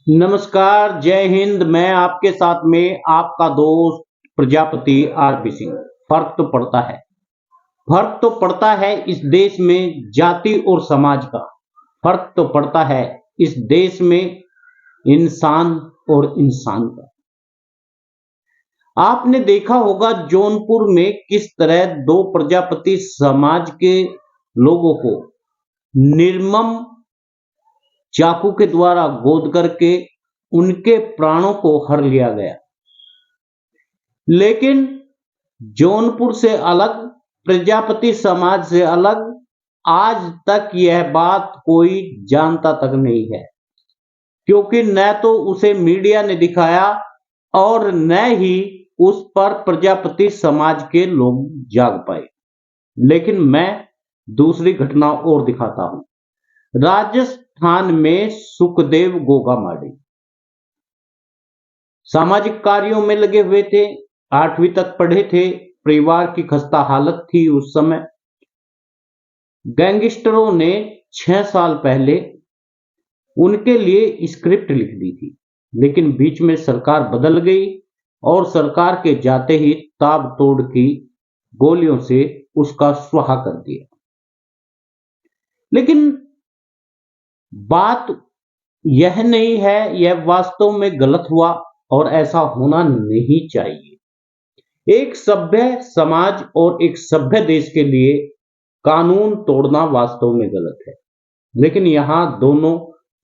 नमस्कार, जय हिंद। मैं आपके साथ में आपका दोस्त प्रजापति आरपी सिंह। फर्क तो पड़ता है। फर्क तो पड़ता है इस देश में जाति और समाज का। फर्क तो पड़ता है इस देश में इंसान और इंसान का। आपने देखा होगा जौनपुर में किस तरह दो प्रजापति समाज के लोगों को निर्मम चाकू के द्वारा गोद करके उनके प्राणों को हर लिया गया। लेकिन जौनपुर से अलग, प्रजापति समाज से अलग, आज तक यह बात कोई जानता तक नहीं है, क्योंकि न तो उसे मीडिया ने दिखाया और न ही उस पर प्रजापति समाज के लोग जाग पाए। लेकिन मैं दूसरी घटना और दिखाता हूं। राजस्थान में सुखदेव गोगामाड़ी सामाजिक कार्यों में लगे हुए थे, 8वीं तक पढ़े थे, परिवार की खस्ता हालत थी उस समय। गैंगस्टरों ने 6 साल पहले उनके लिए स्क्रिप्ट लिख दी थी, लेकिन बीच में सरकार बदल गई और सरकार के जाते ही ताबतोड़ की गोलियों से उसका स्वाहा कर दिया। लेकिन बात यह नहीं है, यह वास्तव में गलत हुआ और ऐसा होना नहीं चाहिए। एक सभ्य समाज और एक सभ्य देश के लिए कानून तोड़ना वास्तव में गलत है। लेकिन यहां दोनों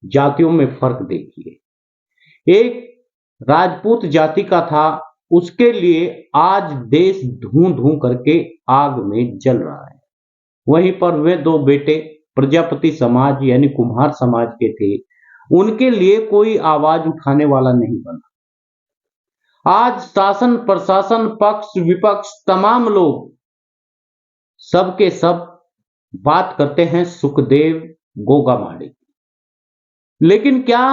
जातियों में फर्क देखिए। एक राजपूत जाति का था, उसके लिए आज देश धूं धूं करके आग में जल रहा है। वहीं पर वे दो बेटे प्रजापति समाज यानी कुम्हार समाज के थे, उनके लिए कोई आवाज उठाने वाला नहीं बना। आज शासन प्रशासन पक्ष विपक्ष तमाम लोग सबके सब बात करते हैं सुखदेव गोगामाड़ी। लेकिन क्या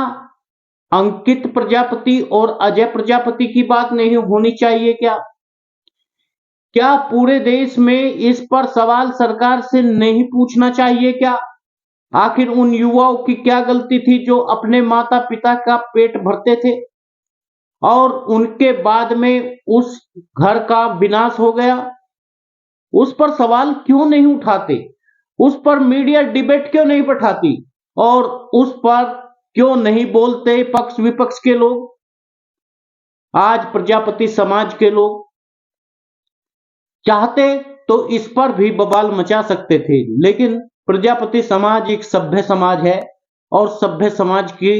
अंकित प्रजापति और अजय प्रजापति की बात नहीं होनी चाहिए? क्या पूरे देश में इस पर सवाल सरकार से नहीं पूछना चाहिए? क्या आखिर उन युवाओं की क्या गलती थी जो अपने माता पिता का पेट भरते थे और उनके बाद में उस घर का विनाश हो गया? उस पर सवाल क्यों नहीं उठाते? उस पर मीडिया डिबेट क्यों नहीं बैठाती और उस पर क्यों नहीं बोलते पक्ष विपक्ष के लोग? आज प्रजापति समाज के लोग चाहते तो इस पर भी बवाल मचा सकते थे, लेकिन प्रजापति समाज एक सभ्य समाज है और सभ्य समाज की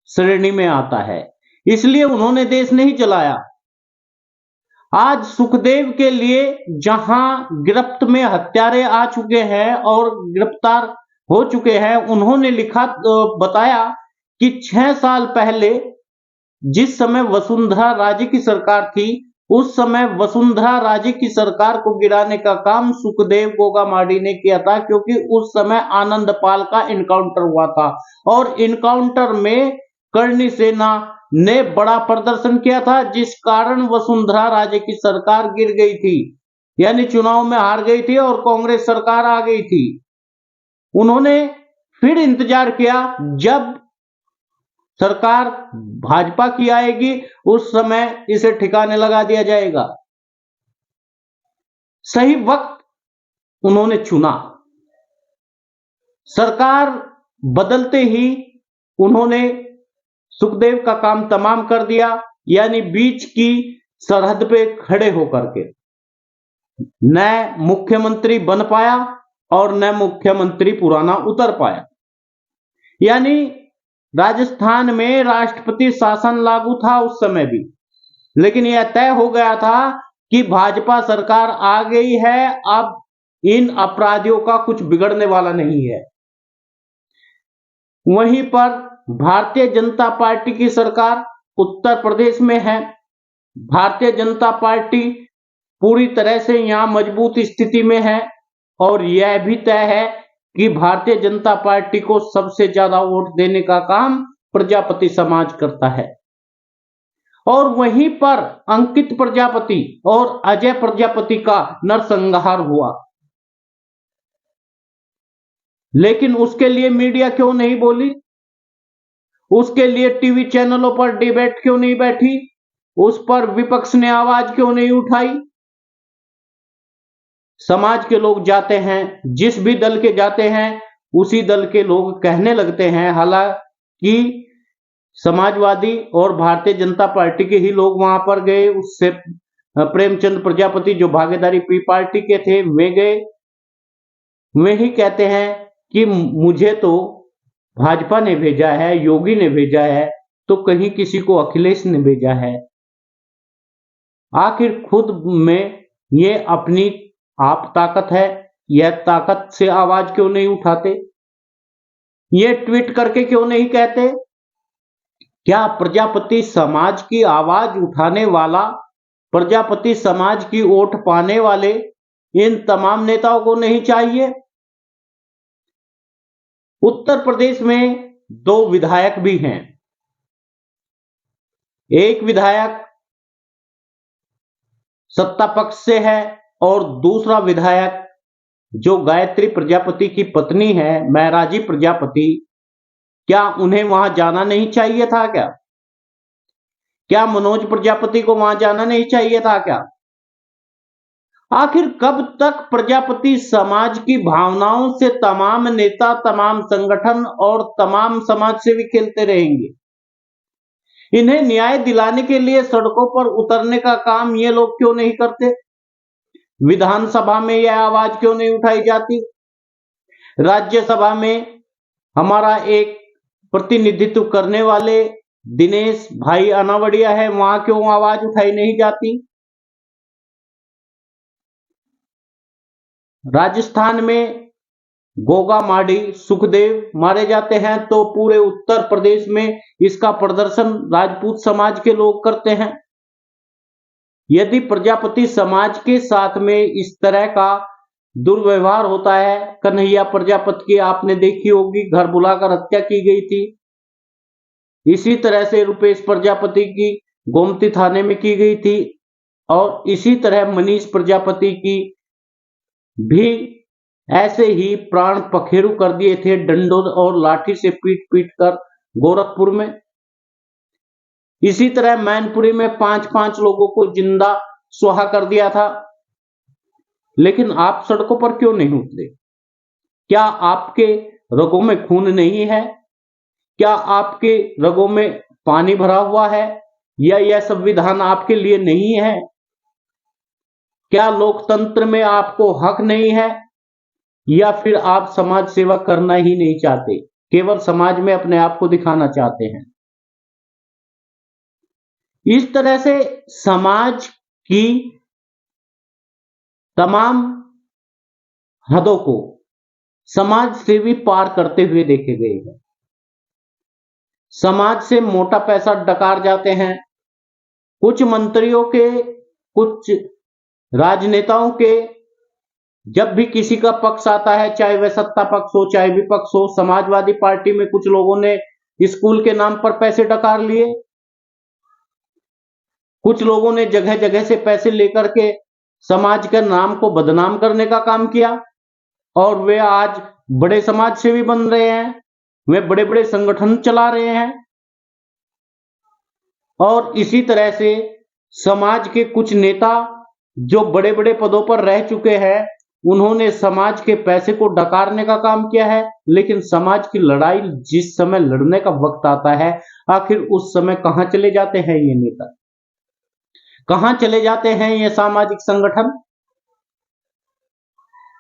श्रेणी में आता है, इसलिए उन्होंने देश नहीं चलाया। आज सुखदेव के लिए जहां गिरफ्त में हत्यारे आ चुके हैं और गिरफ्तार हो चुके हैं, उन्होंने लिखा बताया कि 6 साल पहले जिस समय वसुंधरा राजे की सरकार थी, उस समय वसुंधरा राजे की सरकार को गिराने का काम सुखदेव गोगामाड़ी ने किया था, क्योंकि उस समय आनंदपाल का इनकाउंटर हुआ था और इनकाउंटर में करणी सेना ने बड़ा प्रदर्शन किया था, जिस कारण वसुंधरा राजे की सरकार गिर गई थी, यानी चुनाव में हार गई थी और कांग्रेस सरकार आ गई थी। उन्होंने फिर इंतजार किया, जब सरकार भाजपा की आएगी उस समय इसे ठिकाने लगा दिया जाएगा। सही वक्त उन्होंने चुना। सरकार बदलते ही उन्होंने सुखदेव का काम तमाम कर दिया, यानी बीच की सरहद पे खड़े होकर के न मुख्यमंत्री बन पाया और न मुख्यमंत्री पुराना उतर पाया। यानी राजस्थान में राष्ट्रपति शासन लागू था उस समय भी, लेकिन यह तय हो गया था कि भाजपा सरकार आ गई है, अब इन अपराधियों का कुछ बिगड़ने वाला नहीं है। वहीं पर भारतीय जनता पार्टी की सरकार उत्तर प्रदेश में है। भारतीय जनता पार्टी पूरी तरह से यहां मजबूत स्थिति में है और यह भी तय है कि भारतीय जनता पार्टी को सबसे ज्यादा वोट देने का काम प्रजापति समाज करता है। और वहीं पर अंकित प्रजापति और अजय प्रजापति का नरसंहार हुआ, लेकिन उसके लिए मीडिया क्यों नहीं बोली? उसके लिए टीवी चैनलों पर डिबेट क्यों नहीं बैठी? उस पर विपक्ष ने आवाज क्यों नहीं उठाई? समाज के लोग जाते हैं, जिस भी दल के जाते हैं उसी दल के लोग कहने लगते हैं, हालांकि समाजवादी और भारतीय जनता पार्टी के ही लोग वहां पर गए, उससे प्रेमचंद प्रजापति जो भागीदारी पी पार्टी के थे वे गए, वे ही कहते हैं कि मुझे तो भाजपा ने भेजा है, योगी ने भेजा है, तो कहीं किसी को अखिलेश ने भेजा है। आखिर खुद में ये अपनी आप ताकत है, यह ताकत से आवाज क्यों नहीं उठाते? ये ट्वीट करके क्यों नहीं कहते? क्या प्रजापति समाज की आवाज उठाने वाला, प्रजापति समाज की वोट पाने वाले इन तमाम नेताओं को नहीं चाहिए? उत्तर प्रदेश में 2 विधायक भी हैं। एक विधायक सत्ता पक्ष से है और दूसरा विधायक जो गायत्री प्रजापति की पत्नी है, महराजी प्रजापति, क्या उन्हें वहां जाना नहीं चाहिए था क्या? क्या मनोज प्रजापति को वहां जाना नहीं चाहिए था क्या? आखिर कब तक प्रजापति समाज की भावनाओं से तमाम नेता, तमाम संगठन और तमाम समाज सेवी खेलते रहेंगे? इन्हें न्याय दिलाने के लिए सड़कों पर उतरने का काम ये लोग क्यों नहीं करते? विधानसभा में यह आवाज क्यों नहीं उठाई जाती? राज्यसभा में हमारा एक प्रतिनिधित्व करने वाले दिनेश भाई अनावड़िया है, वहां क्यों आवाज उठाई नहीं जाती? राजस्थान में गोगा माडी सुखदेव मारे जाते हैं तो पूरे उत्तर प्रदेश में इसका प्रदर्शन राजपूत समाज के लोग करते हैं। यदि प्रजापति समाज के साथ में इस तरह का दुर्व्यवहार होता है, कन्हैया प्रजापति की आपने देखी होगी, घर बुलाकर हत्या की गई थी। इसी तरह से रुपेश प्रजापति की गोमती थाने में की गई थी और इसी तरह मनीष प्रजापति की भी ऐसे ही प्राण पखेरु कर दिए थे डंडों और लाठी से पीट पीट कर गोरखपुर में। इसी तरह मैनपुरी में 5-5 लोगों को जिंदा सुहा कर दिया था। लेकिन आप सड़कों पर क्यों नहीं उतरे? क्या आपके रगों में खून नहीं है? क्या आपके रगों में पानी भरा हुआ है? या यह संविधान आपके लिए नहीं है? क्या लोकतंत्र में आपको हक नहीं है? या फिर आप समाज सेवा करना ही नहीं चाहते, केवल समाज में अपने आप को दिखाना चाहते हैं? इस तरह से समाज की तमाम हदों को समाज सेवी पार करते हुए देखे गए हैं। समाज से मोटा पैसा डकार जाते हैं। कुछ मंत्रियों के, कुछ राजनेताओं के जब भी किसी का पक्ष आता है, चाहे वह सत्ता पक्ष हो चाहे विपक्ष हो, समाजवादी पार्टी में कुछ लोगों ने स्कूल के नाम पर पैसे डकार लिए, कुछ लोगों ने जगह जगह से पैसे लेकर के समाज के नाम को बदनाम करने का काम किया और वे आज बड़े समाज सेवी बन रहे हैं, वे बड़े बड़े संगठन चला रहे हैं। और इसी तरह से समाज के कुछ नेता जो बड़े बड़े पदों पर रह चुके हैं, उन्होंने समाज के पैसे को डकारने का काम किया है। लेकिन समाज की लड़ाई जिस समय लड़ने का वक्त आता है, आखिर उस समय कहां चले जाते हैं ये नेता? कहां चले जाते हैं ये सामाजिक संगठन?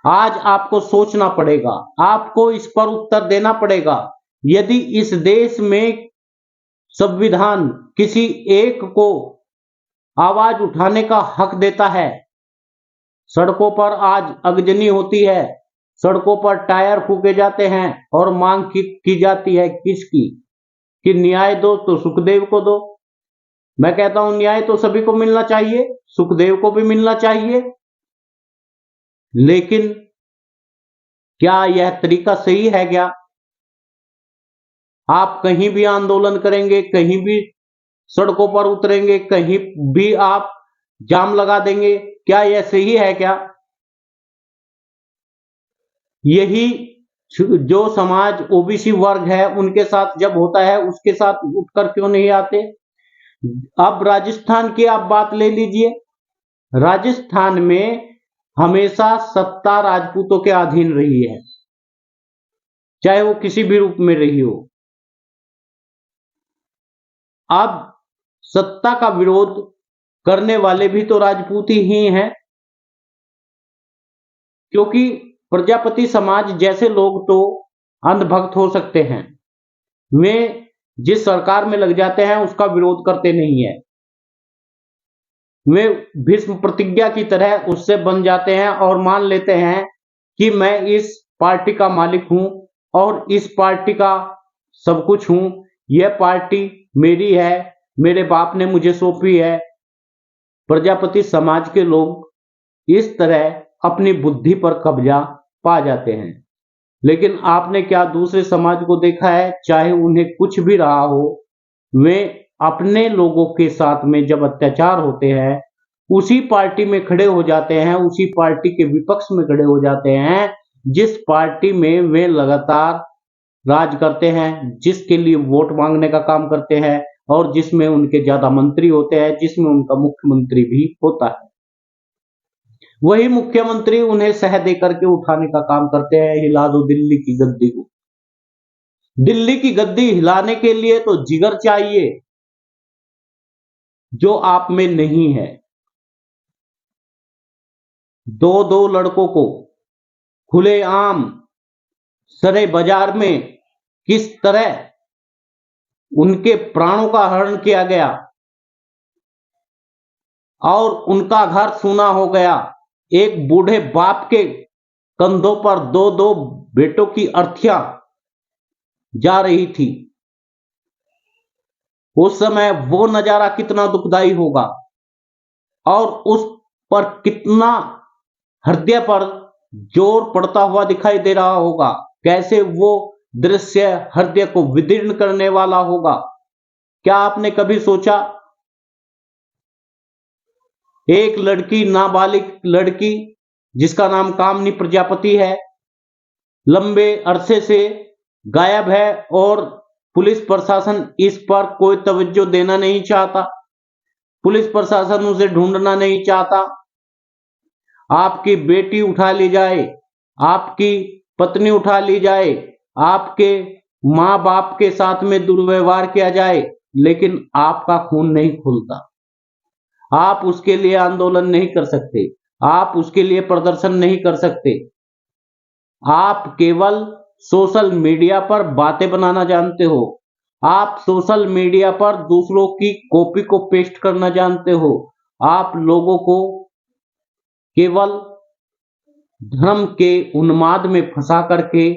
आज आपको सोचना पड़ेगा, आपको इस पर उत्तर देना पड़ेगा। यदि इस देश में संविधान किसी एक को आवाज उठाने का हक देता है, सड़कों पर आज अगजनी होती है, सड़कों पर टायर फूके जाते हैं और मांग की जाती है किसकी? कि न्याय दो तो सुखदेव को दो। मैं कहता हूं न्याय तो सभी को मिलना चाहिए, सुखदेव को भी मिलना चाहिए, लेकिन क्या यह तरीका सही है क्या? आप कहीं भी आंदोलन करेंगे, कहीं भी सड़कों पर उतरेंगे, कहीं भी आप जाम लगा देंगे, क्या यह सही है क्या? यही जो समाज ओबीसी वर्ग है उनके साथ जब होता है उसके साथ उठकर क्यों नहीं आते। अब राजस्थान की आप बात ले लीजिए, राजस्थान में हमेशा सत्ता राजपूतों के अधीन रही है, चाहे वो किसी भी रूप में रही हो। अब सत्ता का विरोध करने वाले भी तो राजपूत ही हैं, क्योंकि प्रजापति समाज जैसे लोग तो अंधभक्त हो सकते हैं, वे जिस सरकार में लग जाते हैं उसका विरोध करते नहीं है, वे भीष्म प्रतिज्ञा की तरह उससे बन जाते हैं और मान लेते हैं कि मैं इस पार्टी का मालिक हूं और इस पार्टी का सब कुछ हूं, यह पार्टी मेरी है, मेरे बाप ने मुझे सौंपी है। प्रजापति समाज के लोग इस तरह अपनी बुद्धि पर कब्जा पा जाते हैं। लेकिन आपने क्या दूसरे समाज को देखा है, चाहे उन्हें कुछ भी रहा हो, वे अपने लोगों के साथ में जब अत्याचार होते हैं उसी पार्टी में खड़े हो जाते हैं, उसी पार्टी के विपक्ष में खड़े हो जाते हैं जिस पार्टी में वे लगातार राज करते हैं, जिसके लिए वोट मांगने का काम करते हैं और जिसमें उनके ज्यादा मंत्री होते हैं, जिसमें उनका मुख्यमंत्री भी होता है। वही मुख्यमंत्री उन्हें सह दे करके उठाने का काम करते हैं, हिला दो दिल्ली की गद्दी को। दिल्ली की गद्दी हिलाने के लिए तो जिगर चाहिए, जो आप में नहीं है। दो दो लड़कों को खुलेआम सरे बाजार में किस तरह उनके प्राणों का हरण किया गया और उनका घर सूना हो गया। एक बूढ़े बाप के कंधों पर दो दो बेटों की अर्थियां जा रही थी, उस समय वो नजारा कितना दुखदाई होगा और उस पर कितना हृदय पर जोर पड़ता हुआ दिखाई दे रहा होगा, कैसे वो दृश्य हृदय को विदीर्ण करने वाला होगा। क्या आपने कभी सोचा, एक लड़की, नाबालिग लड़की जिसका नाम कामनी प्रजापति है, लंबे अरसे से गायब है और पुलिस प्रशासन इस पर कोई तवज्जो देना नहीं चाहता, पुलिस प्रशासन उसे ढूंढना नहीं चाहता। आपकी बेटी उठा ली जाए, आपकी पत्नी उठा ली जाए, आपके माँ बाप के साथ में दुर्व्यवहार किया जाए, लेकिन आपका खून नहीं खुलता। आप उसके लिए आंदोलन नहीं कर सकते, आप उसके लिए प्रदर्शन नहीं कर सकते। आप केवल सोशल मीडिया पर बातें बनाना जानते हो, आप सोशल मीडिया पर दूसरों की कॉपी को पेस्ट करना जानते हो, आप लोगों को केवल धर्म के उन्माद में फंसा करके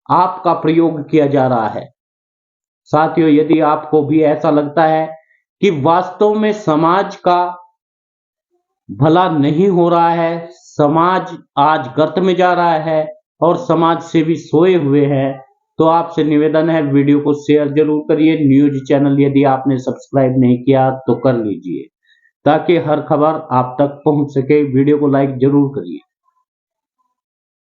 आपका प्रयोग किया जा रहा है। साथियों, यदि आपको भी ऐसा लगता है कि वास्तव में समाज का भला नहीं हो रहा है, समाज आज गर्त में जा रहा है और समाज सेवी सोए हुए हैं, तो आपसे निवेदन है वीडियो को शेयर जरूर करिए। न्यूज चैनल यदि आपने सब्सक्राइब नहीं किया तो कर लीजिए, ताकि हर खबर आप तक पहुंच सके। वीडियो को लाइक जरूर करिए।